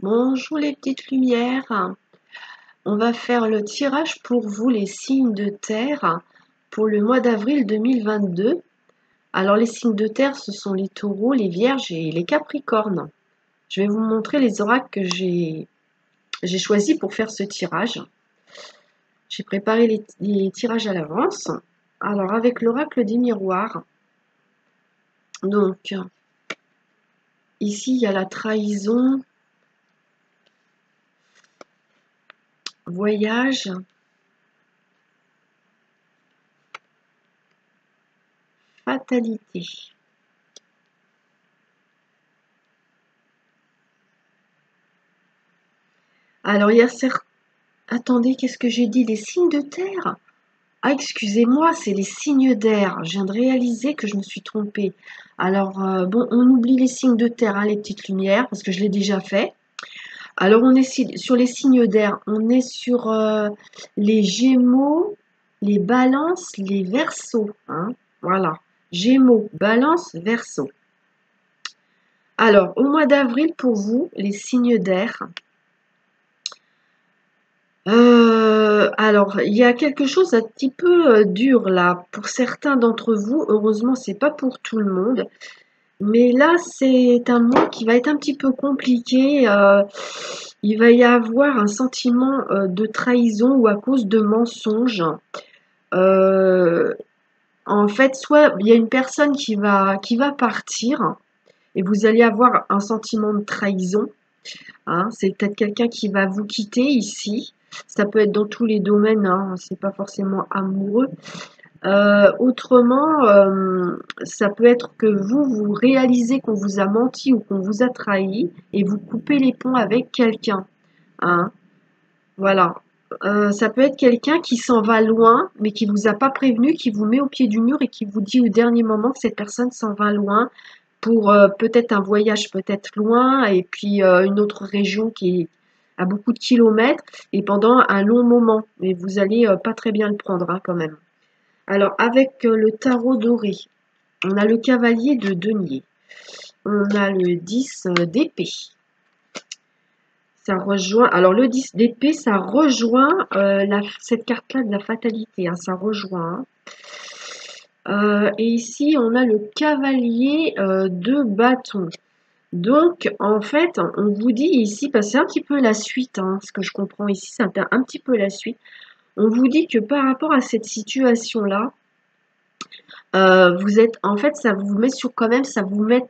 Bonjour les petites lumières. On va faire le tirage pour vous, les signes de terre, pour le mois d'avril 2022. Alors les signes de terre, ce sont les taureaux, les vierges et les capricornes. Je vais vous montrer les oracles que j'ai choisis pour faire ce tirage. J'ai préparé les tirages à l'avance. Alors avec l'oracle des miroirs, donc ici il y a la trahison, voyage, fatalité. Alors il y a certains... Attendez, qu'est-ce que j'ai dit? Les signes de terre? Ah, excusez-moi, c'est les signes d'air. Je viens de réaliser que je me suis trompée. Alors, bon, on oublie les signes de terre, hein, les petites lumières, parce que je l'ai déjà fait. Alors, on est sur les signes d'air. On est sur les Gémeaux, les Balances, les Verseaux. Hein, voilà. Gémeaux, Balance, Verseau. Alors, au mois d'avril, pour vous, les signes d'air. Alors, il y a quelque chose un petit peu dur là pour certains d'entre vous. Heureusement, c'est pas pour tout le monde. Mais là, c'est un mois qui va être un petit peu compliqué. Il va y avoir un sentiment de trahison ou à cause de mensonges. Euh, En fait, soit il y a une personne qui va partir et vous allez avoir un sentiment de trahison. Hein, c'est peut-être quelqu'un qui va vous quitter ici. Ça peut être dans tous les domaines, hein, c'est pas forcément amoureux. Autrement, ça peut être que vous réalisez qu'on vous a menti ou qu'on vous a trahi et vous coupez les ponts avec quelqu'un. Hein, voilà. Ça peut être quelqu'un qui s'en va loin, mais qui vous a pas prévenu, qui vous met au pied du mur et qui vous dit au dernier moment que cette personne s'en va loin pour peut-être un voyage peut-être loin et puis une autre région qui est à beaucoup de kilomètres et pendant un long moment. Mais vous allez pas très bien le prendre hein, quand même. Alors avec le tarot doré, on a le cavalier de denier, on a le 10 d'épée. Ça rejoint, alors le 10 d'épée, ça rejoint cette carte-là de la fatalité, hein, ça rejoint. Et ici, on a le cavalier de bâton. Donc, en fait, on vous dit ici, parce que c'est un petit peu la suite, hein, ce que je comprends ici, c'est un petit peu la suite. On vous dit que par rapport à cette situation-là, vous êtes, en fait, ça vous met sur quand même, ça vous met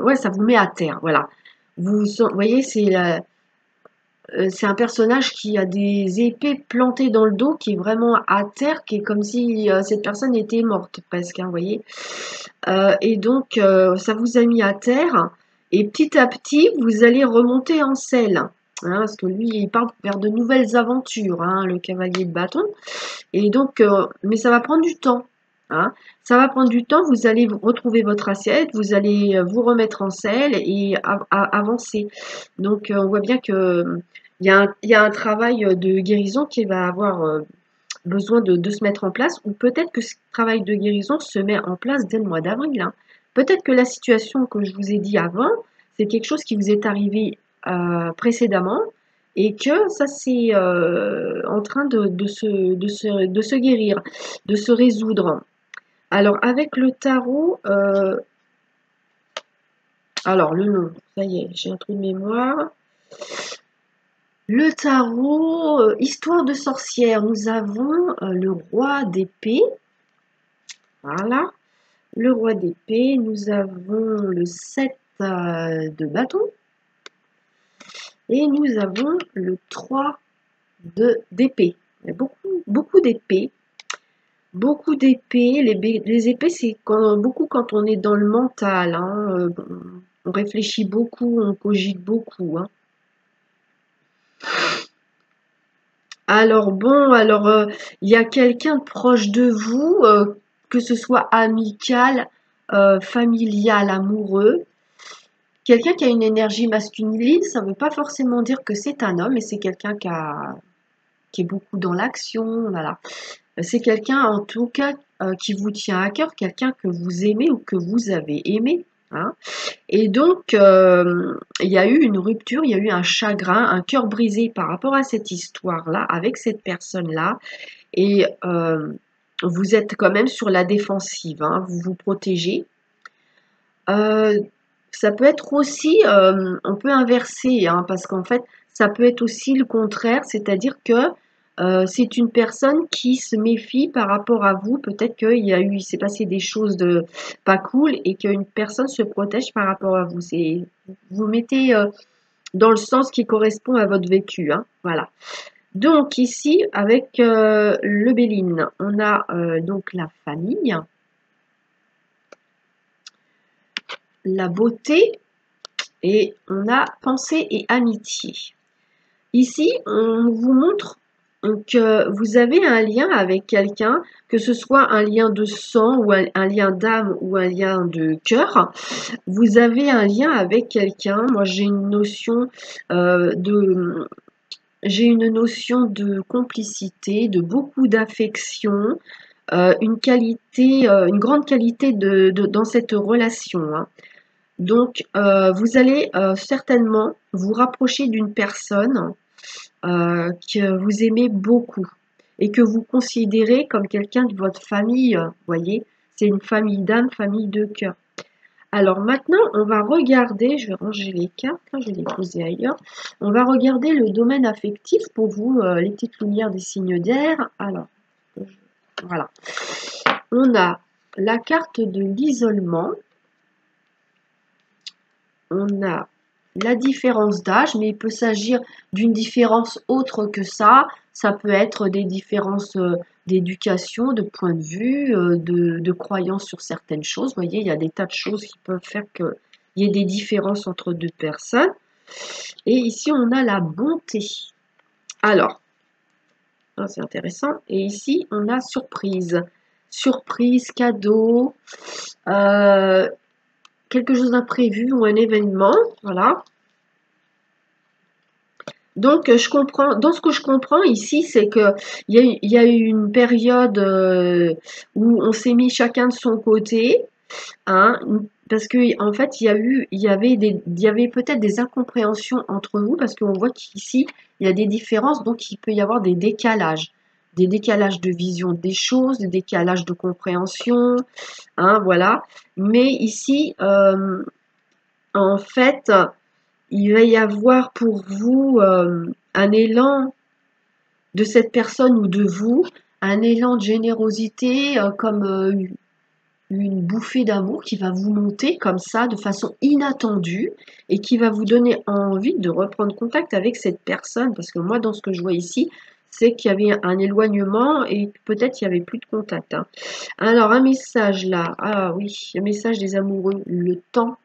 ouais, ça vous met à terre, voilà. Vous voyez, c'est un personnage qui a des épées plantées dans le dos, qui est vraiment à terre, qui est comme si cette personne était morte presque, hein, vous voyez. Et donc, ça vous a mis à terre. Et petit à petit, vous allez remonter en selle. Hein, parce que lui, il part vers de nouvelles aventures, hein, le cavalier de bâton. Et donc, mais ça va prendre du temps. Hein. Ça va prendre du temps, vous allez retrouver votre assiette, vous allez vous remettre en selle et avancer. Donc, on voit bien que il y a un travail de guérison qui va avoir besoin de se mettre en place, ou peut-être que ce travail de guérison se met en place dès le mois d'avril. Hein. Peut-être que la situation que je vous ai dit avant, c'est quelque chose qui vous est arrivé précédemment, et que ça c'est en train de se guérir, de se résoudre. Alors avec le tarot, alors le nom, ça y est, j'ai un trou de mémoire. Le tarot, histoire de sorcière, nous avons le roi d'épée, voilà, le roi d'épée, nous avons le 7 de bâton, et nous avons le 3 d'épée. Il y a beaucoup d'épées. Beaucoup d'épées. Les épées, c'est beaucoup quand on est dans le mental. Hein, on réfléchit beaucoup, on cogite beaucoup. Hein. Alors bon, il y a quelqu'un de proche de vous, que ce soit amical, familial, amoureux. Quelqu'un qui a une énergie masculine, ça ne veut pas forcément dire que c'est un homme, mais c'est quelqu'un qui est beaucoup dans l'action, voilà. C'est quelqu'un en tout cas qui vous tient à cœur, quelqu'un que vous aimez ou que vous avez aimé. hein. Et donc, il y a eu une rupture, il y a eu un chagrin, un cœur brisé par rapport à cette histoire-là, avec cette personne-là. Et vous êtes quand même sur la défensive, hein, vous vous protégez. Euh, Ça peut être aussi, on peut inverser, hein, parce qu'en fait, ça peut être aussi le contraire, c'est-à-dire que c'est une personne qui se méfie par rapport à vous. Peut-être il s'est passé des choses de pas cool et qu'une personne se protège par rapport à vous. Vous mettez dans le sens qui correspond à votre vécu, hein, voilà. Donc ici, avec le Béline, on a donc la famille, la beauté et on a pensée et amitié. Ici, on vous montre que vous avez un lien avec quelqu'un, que ce soit un lien de sang ou un lien d'âme ou un lien de cœur. Vous avez un lien avec quelqu'un. Moi, de j'ai une notion de complicité, de beaucoup d'affection, une grande qualité dans cette relation, hein. Donc, vous allez certainement vous rapprocher d'une personne que vous aimez beaucoup et que vous considérez comme quelqu'un de votre famille, voyez, c'est une famille d'âme, famille de cœur. Alors maintenant, on va regarder, je vais ranger les cartes, là, je vais les poser ailleurs. On va regarder le domaine affectif pour vous, les petites lumières des signes d'air. Alors, voilà. On a la carte de l'isolement. On a la différence d'âge, mais il peut s'agir d'une différence autre que ça. Ça peut être des différences d'éducation, de point de vue, de croyances sur certaines choses. Vous voyez, il y a des tas de choses qui peuvent faire qu'il y ait des différences entre deux personnes. Et ici, on a la bonté. Alors, c'est intéressant. Et ici, on a surprise. Surprise, cadeau, quelque chose d'imprévu ou un événement. Voilà. Donc, je comprends, dans ce que je comprends ici, c'est que il y a eu une période où on s'est mis chacun de son côté, hein, parce que en fait, il y avait peut-être des incompréhensions entre vous, parce qu'on voit qu'ici, il y a des différences, donc il peut y avoir des décalages de vision des choses, des décalages de compréhension, hein, voilà. Mais ici, en fait, il va y avoir pour vous un élan de cette personne ou de vous, un élan de générosité comme une bouffée d'amour qui va vous monter comme ça de façon inattendue et qui va vous donner envie de reprendre contact avec cette personne parce que moi dans ce que je vois ici c'est qu'il y avait un éloignement et peut-être il n'y avait plus de contact, hein. Alors un message là, ah oui, un message des amoureux, le temps.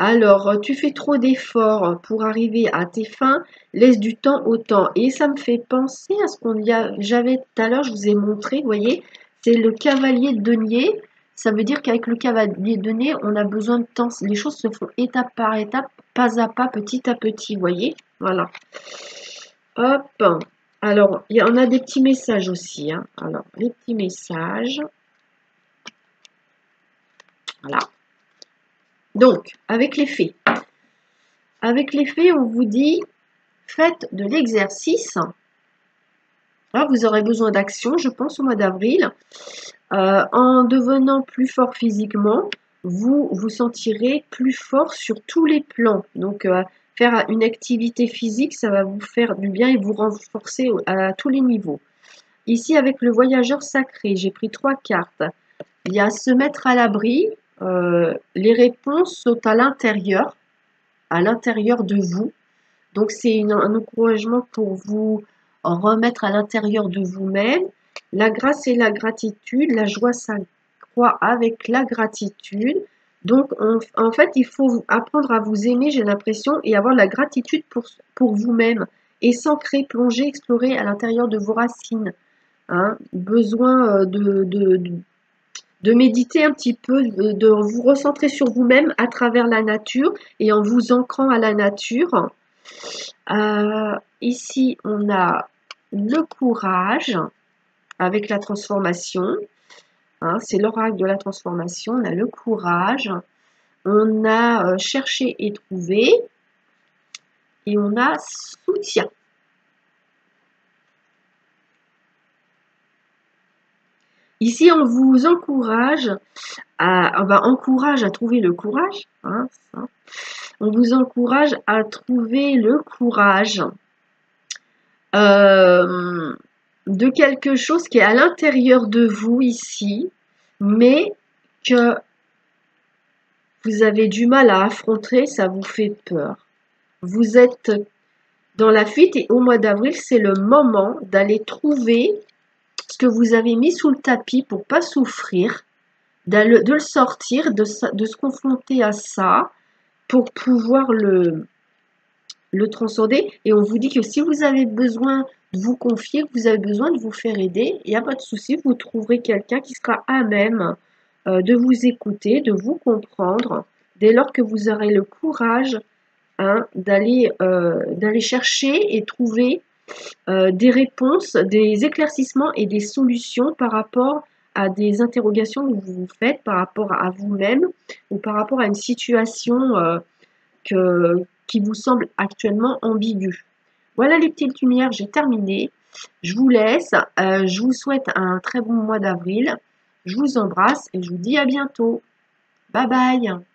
Alors, tu fais trop d'efforts pour arriver à tes fins, laisse du temps au temps. Et ça me fait penser à ce j'avais tout à l'heure, je vous ai montré, vous voyez, c'est le cavalier de denier. Ça veut dire qu'avec le cavalier de denier, on a besoin de temps. Les choses se font étape par étape, pas à pas, petit à petit, vous voyez. Voilà. Hop. Alors, on a des petits messages aussi, hein. Alors, les petits messages. Voilà. Donc, avec les faits. Avec les faits, on vous dit faites de l'exercice. Là, vous aurez besoin d'action, je pense, au mois d'avril. En devenant plus fort physiquement, vous vous sentirez plus fort sur tous les plans. Donc, faire une activité physique, ça va vous faire du bien et vous renforcer à tous les niveaux. Ici, avec le voyageur sacré, j'ai pris 3 cartes. Il y a se mettre à l'abri. Les réponses sont à l'intérieur de vous. Donc, c'est un encouragement pour vous remettre à l'intérieur de vous-même. La grâce et la gratitude, la joie s'accroît avec la gratitude. Donc, en fait, il faut apprendre à vous aimer, j'ai l'impression, et avoir la gratitude pour vous-même. Et s'ancrer, plonger, explorer à l'intérieur de vos racines, hein. Besoin de méditer un petit peu, de vous recentrer sur vous-même à travers la nature et en vous ancrant à la nature. Ici, on a le courage avec la transformation. Hein, c'est l'oracle de la transformation. On a le courage, on a cherché et trouvé, et on a soutien. Ici, on vous encourage à trouver le courage. Hein, ça. On vous encourage à trouver le courage de quelque chose qui est à l'intérieur de vous ici, mais que vous avez du mal à affronter, ça vous fait peur. Vous êtes dans la fuite et au mois d'avril, c'est le moment d'aller trouver ce que vous avez mis sous le tapis pour pas souffrir, de le sortir, de se confronter à ça pour pouvoir le transcender. Et on vous dit que si vous avez besoin de vous confier, que vous avez besoin de vous faire aider, il n'y a pas de souci, vous trouverez quelqu'un qui sera à même de vous écouter, de vous comprendre, dès lors que vous aurez le courage d'aller chercher et trouver des réponses, des éclaircissements et des solutions par rapport à des interrogations que vous vous faites par rapport à vous-même ou par rapport à une situation qui vous semble actuellement ambiguë. Voilà les petites lumières, j'ai terminé. Je vous laisse, je vous souhaite un très bon mois d'avril. Je vous embrasse et je vous dis à bientôt. Bye bye.